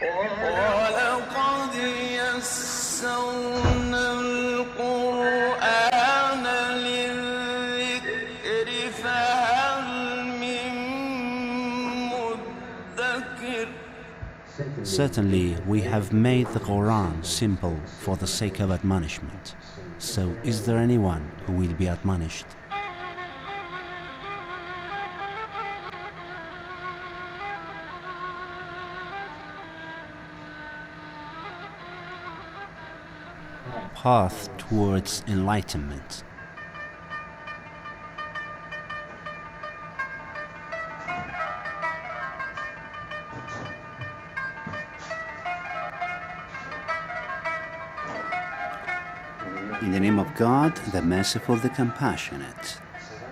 وَلَقَدْ يَسَّرْنَا الْقُرْآنَ لِلذِّكْرِ فَهَلْ مِن مُّدَّكِرٍ. Certainly, we have made the Quran simple for the sake of admonishment. So, is there anyone who will be admonished? Path towards enlightenment. In the name of God, the Merciful, the Compassionate.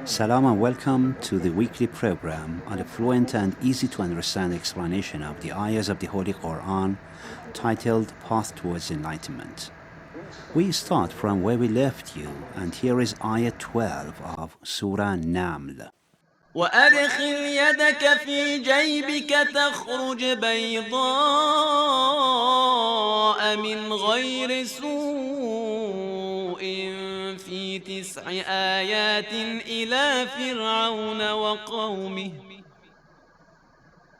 Salam and welcome to the weekly program on a fluent and easy to understand explanation of the ayahs of the Holy Quran, titled Path Towards Enlightenment. We start from where we left you, and here is ayah 12 of Surah Naml. وأدخل يدك في جيبك تخرج بيضاء من غير سوء في 9 آيات إلى فرعون وقومه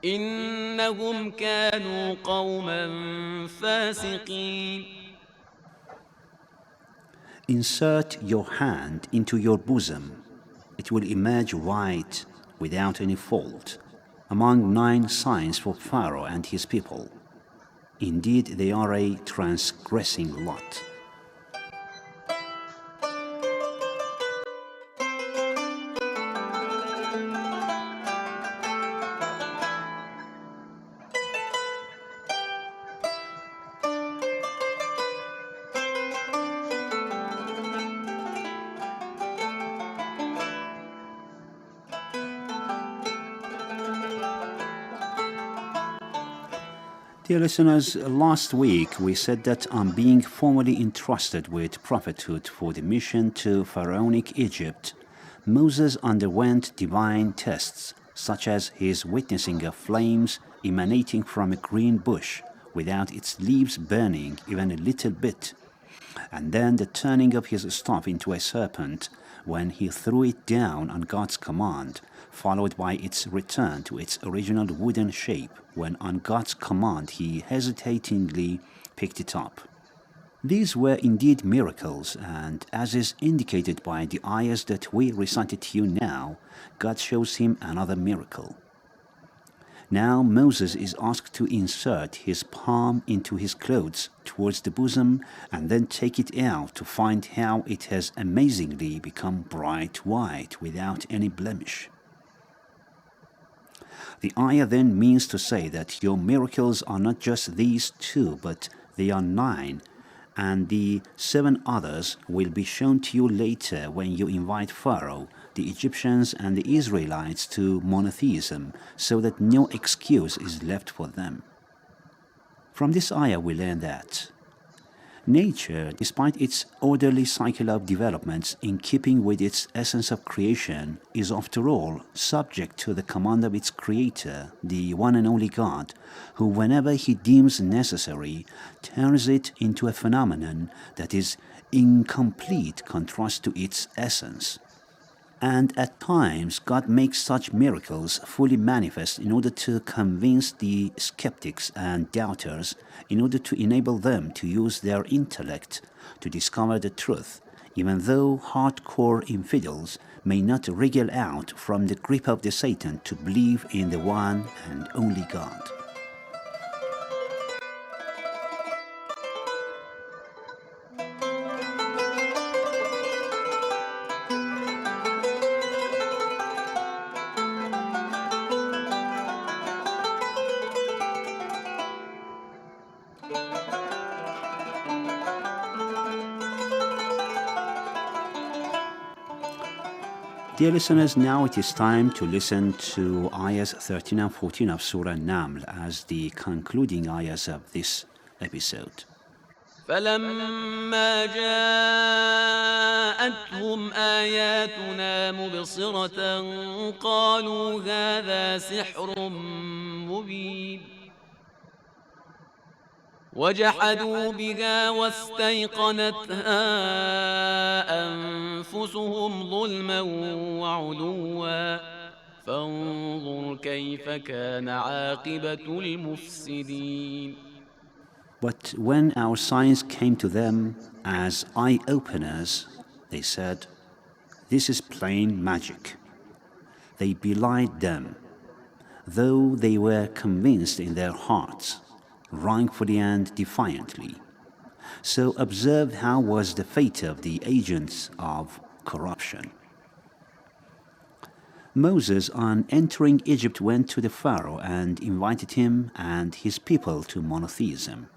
إنهم كانوا قوما فاسقين. Insert your hand into your bosom. It will emerge white without any fault, among 9 signs for Pharaoh and his people. Indeed, they are a transgressing lot. Dear listeners, last week we said that on being formally entrusted with prophethood for the mission to Pharaonic Egypt, Moses underwent divine tests, such as his witnessing of flames emanating from a green bush without its leaves burning even a little bit, and then the turning of his staff into a serpent when he threw it down on God's command, followed by its return to its original wooden shape when on God's command he hesitatingly picked it up. These were indeed miracles, and as is indicated by the ayahs that we recited to you now, God shows him another miracle. Now Moses is asked to insert his palm into his clothes towards the bosom and then take it out to find how it has amazingly become bright white without any blemish. The ayah then means to say that your miracles are not just these 2, but they are 9, and the 7 others will be shown to you later when you invite Pharaoh, the Egyptians and the Israelites to monotheism, so that no excuse is left for them. From this ayah we learn that nature, despite its orderly cycle of developments in keeping with its essence of creation, is after all subject to the command of its creator, the one and only God, who whenever he deems necessary turns it into a phenomenon that is in complete contrast to its essence. And at times, God makes such miracles fully manifest in order to convince the skeptics and doubters, in order to enable them to use their intellect to discover the truth, even though hardcore infidels may not wriggle out from the grip of the Satan to believe in the one and only God. Dear listeners, now it is time to listen to ayahs 13 and 14 of Surah Naml as the concluding ayahs of this episode. فلما جاءتهم آياتنا مبصرة قالوا هذا سحر مبين. وجحدوا بها واستيقنتها أنفسهم ظلما وعلوا فانظر كيف كان عاقبة المفسدين. But when our signs came to them as eye-openers, they said, "This is plain magic." They belied them, though they were convinced in their hearts, wrongfully and defiantly. So observe how was the fate of the agents of corruption. Moses, on entering Egypt, went to the Pharaoh and invited him and his people to monotheism.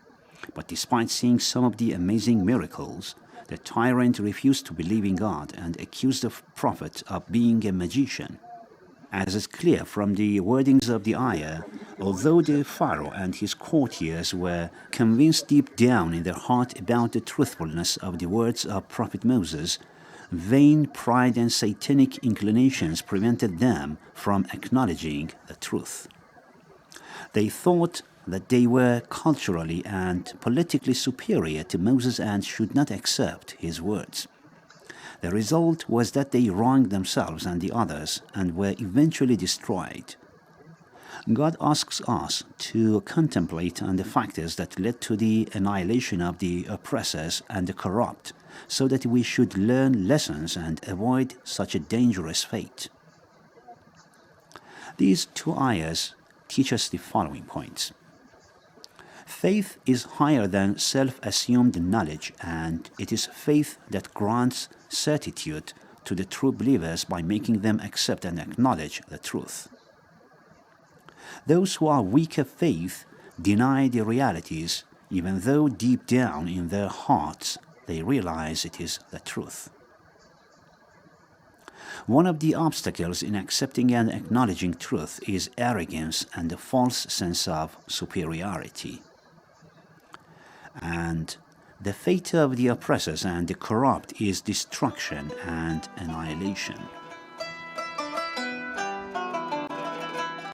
But despite seeing some of the amazing miracles, the tyrant refused to believe in God and accused the prophet of being a magician. As is clear from the wordings of the ayah, although the Pharaoh and his courtiers were convinced deep down in their heart about the truthfulness of the words of Prophet Moses, vain pride and satanic inclinations prevented them from acknowledging the truth. They thought that they were culturally and politically superior to Moses and should not accept his words. The result was that they wronged themselves and the others and were eventually destroyed. God asks us to contemplate on the factors that led to the annihilation of the oppressors and the corrupt, so that we should learn lessons and avoid such a dangerous fate. These two ayahs teach us the following points. Faith is higher than self-assumed knowledge, and it is faith that grants certitude to the true believers by making them accept and acknowledge the truth. Those who are weak of faith deny the realities, even though deep down in their hearts they realize it is the truth. One of the obstacles in accepting and acknowledging truth is arrogance and a false sense of superiority. And the fate of the oppressors and the corrupt is destruction and annihilation.